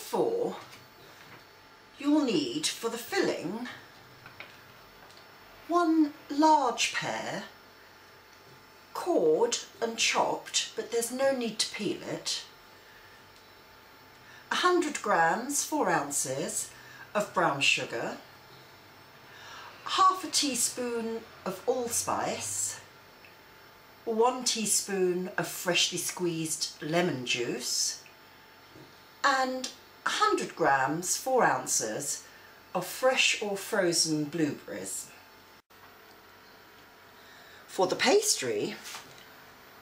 therefore you'll need for the filling 1 large pear, cored and chopped, but there's no need to peel it, 100 grams, 4 ounces of brown sugar, half a teaspoon of allspice, 1 teaspoon of freshly squeezed lemon juice, and 100 grams, 4 ounces of fresh or frozen blueberries. For the pastry,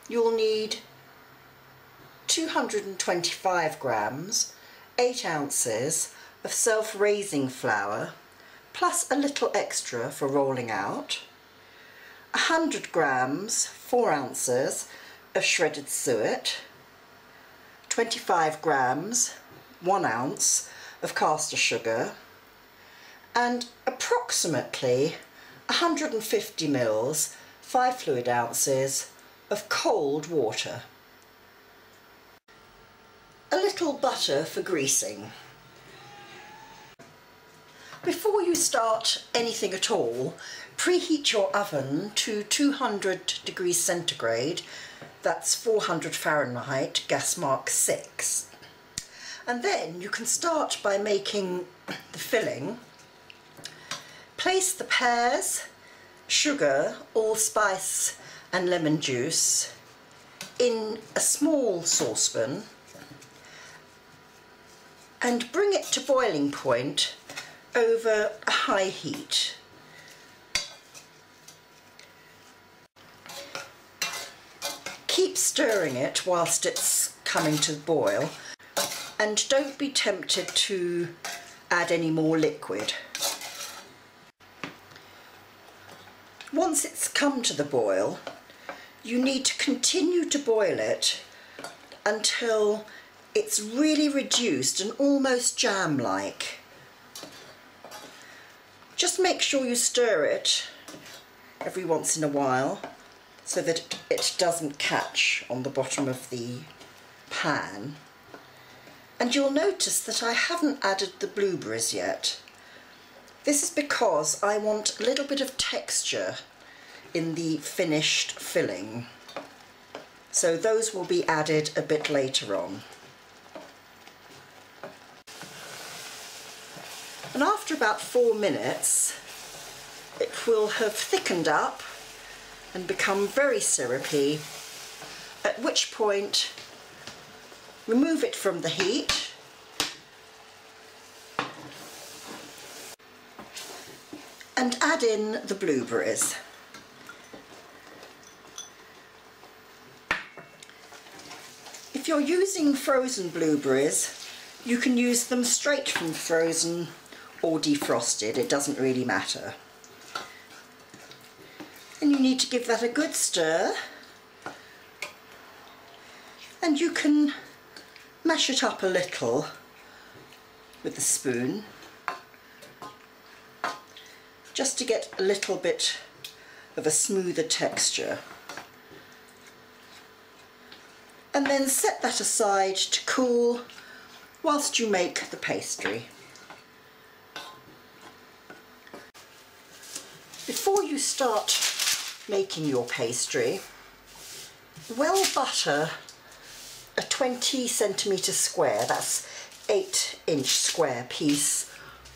you'll need 225 grams, 8 ounces of self-raising flour, plus a little extra for rolling out, 100 grams, 4 ounces of shredded suet, 25 grams, 1 ounce of caster sugar, and approximately 150 mils, 5 fluid ounces of cold water. A little butter for greasing. Before you start anything at all, preheat your oven to 200 degrees centigrade, that's 400 Fahrenheit, gas mark 6. And then you can start by making the filling. Place the pears, sugar, allspice and lemon juice in a small saucepan and bring it to boiling point over a high heat. Keep stirring it whilst it's coming to boil, and don't be tempted to add any more liquid. Once it's come to the boil, you need to continue to boil it until it's really reduced and almost jam-like. Just make sure you stir it every once in a while so that it doesn't catch on the bottom of the pan. And you'll notice that I haven't added the blueberries yet. This is because I want a little bit of texture in the finished filling. So those will be added a bit later on. And after about 4 minutes, it will have thickened up and become very syrupy, at which point remove it from the heat and add in the blueberries. If you're using frozen blueberries, you can use them straight from frozen or defrosted, it doesn't really matter. And you need to give that a good stir, and you can mash it up a little with a spoon just to get a little bit of a smoother texture. And then set that aside to cool whilst you make the pastry. Before you start making your pastry, well butter a 20 centimetre square, that's 8-inch square piece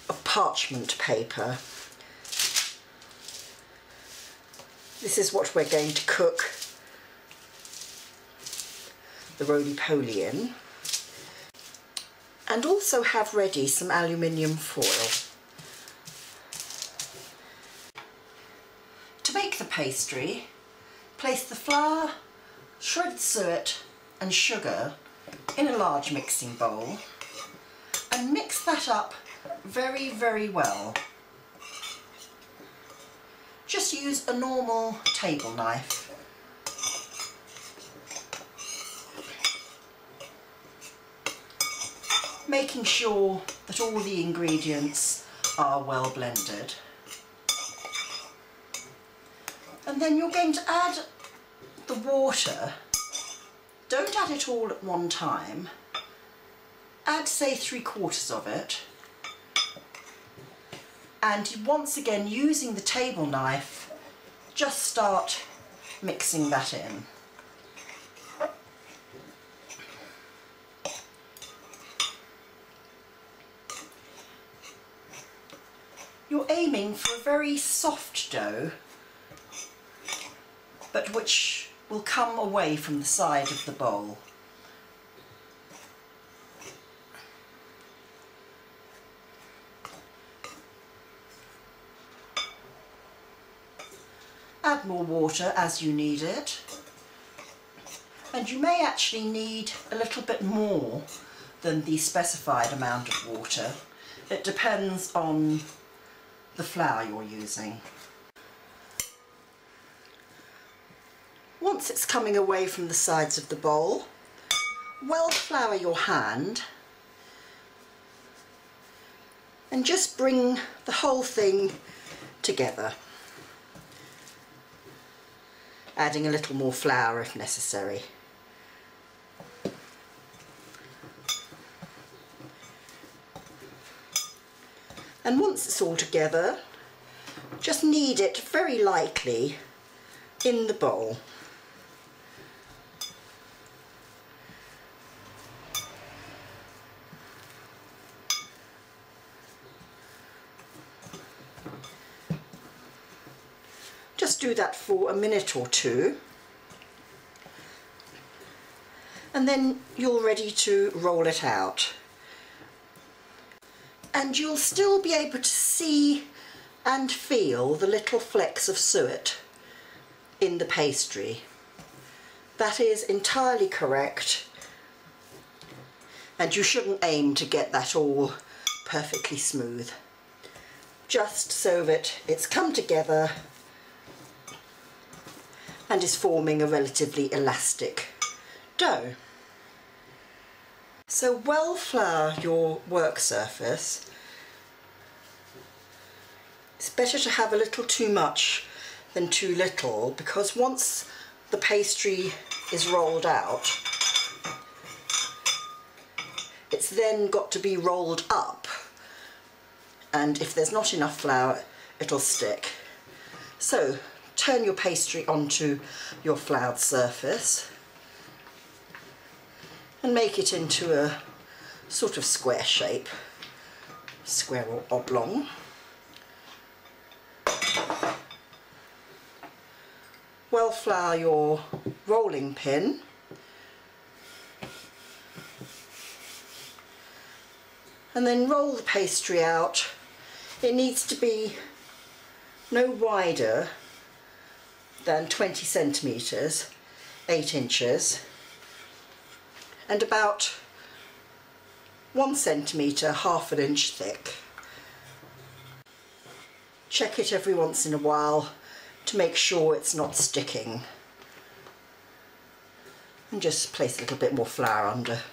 of parchment paper. This is what we're going to cook the roly-poly in. And also have ready some aluminium foil. To make the pastry, place the flour, shredded suet and sugar in a large mixing bowl and mix that up very, very well. Just use a normal table knife. Making sure that all the ingredients are well blended. And then you're going to add the water. Don't add it all at one time. add say 3/4 of it, and once again using the table knife just start mixing that in. You're aiming for a very soft dough, but which will come away from the side of the bowl. Add more water as you need it, and you may actually need a little bit more than the specified amount of water. It depends on the flour you're using. Once it's coming away from the sides of the bowl, well flour your hand and just bring the whole thing together, adding a little more flour if necessary. And once it's all together, just knead it very lightly in the bowl. Just do that for a minute or two, and then you're ready to roll it out. And you'll still be able to see and feel the little flecks of suet in the pastry. That is entirely correct, and you shouldn't aim to get that all perfectly smooth. Just so that it's come together and is forming a relatively elastic dough. So well flour your work surface. It's better to have a little too much than too little, because once the pastry is rolled out, it's then got to be rolled up, and if there's not enough flour, it'll stick. So turn your pastry onto your floured surface and make it into a sort of square shape, square or oblong. Well flour your rolling pin, and then roll the pastry out. It needs to be no wider than 20 centimetres, 8 inches, and about 1 centimetre, half an inch thick. Check it every once in a while to make sure it's not sticking, and just place a little bit more flour under.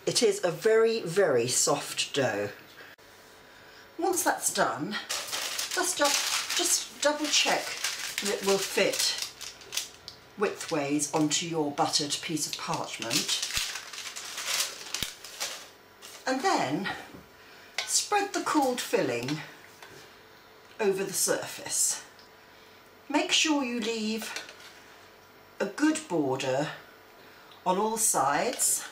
It is a very, very soft dough. Once that's done, just double check that it will fit widthways onto your buttered piece of parchment, and then spread the cooled filling over the surface. Make sure you leave a good border on all sides,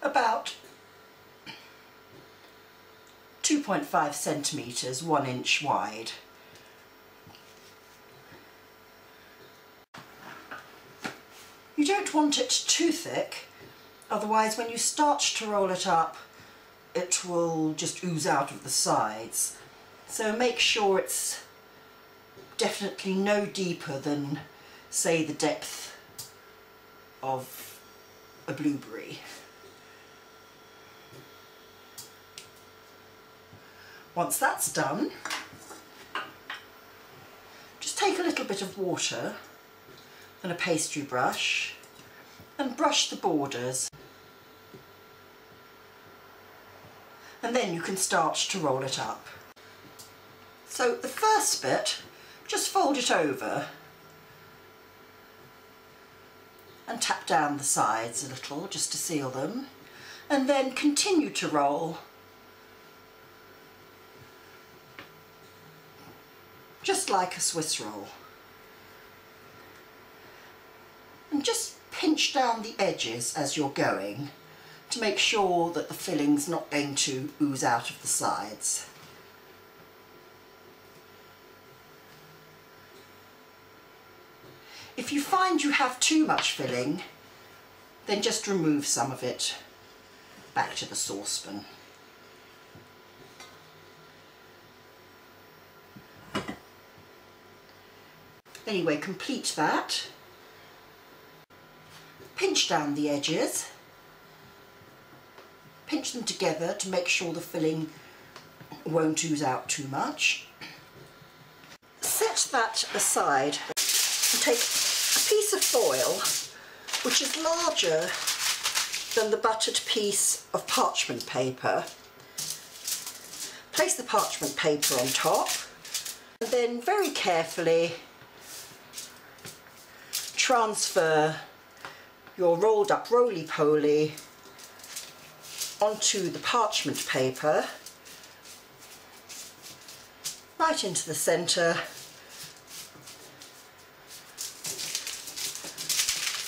about 2.5 centimetres, 1 inch wide. You don't want it too thick, otherwise when you start to roll it up it will just ooze out of the sides. So make sure it's definitely no deeper than, say, the depth of a blueberry. Once that's done, just take a little bit of water and a pastry brush and brush the borders, and then you can start to roll it up. So the first bit, just fold it over and tap down the sides a little just to seal them, and then continue to roll just like a Swiss roll. And just pinch down the edges as you're going to make sure that the filling's not going to ooze out of the sides. If you find you have too much filling, then just remove some of it back to the saucepan. Anyway, complete that. Pinch down the edges. Pinch them together to make sure the filling won't ooze out too much. Set that aside and take a piece of foil which is larger than the buttered piece of parchment paper. Place the parchment paper on top and then very carefully transfer your rolled up roly-poly onto the parchment paper, right into the centre,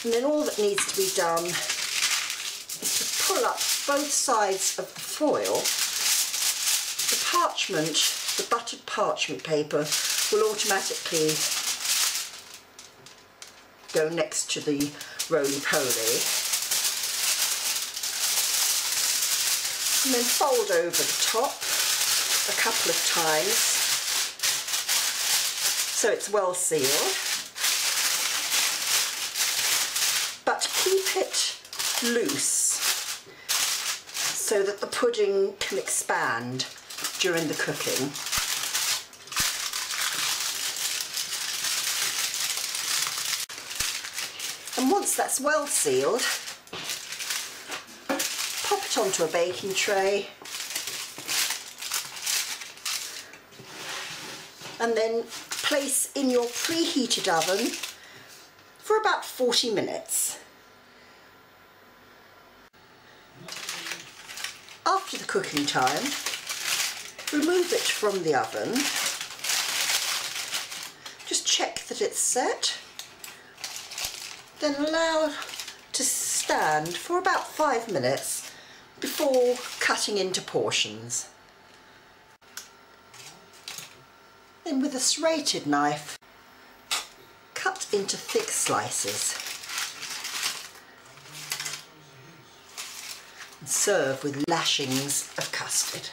and then all that needs to be done is to pull up both sides of the foil. The parchment, the buttered parchment paper, will automatically go next to the roly-poly, and then fold over the top a couple of times so it's well sealed, but keep it loose so that the pudding can expand during the cooking. And once that's well sealed, pop it onto a baking tray and then place in your preheated oven for about 40 minutes. After the cooking time, remove it from the oven. Just check that it's set. Then allow to stand for about 5 minutes before cutting into portions. Then with a serrated knife, cut into thick slices and serve with lashings of custard.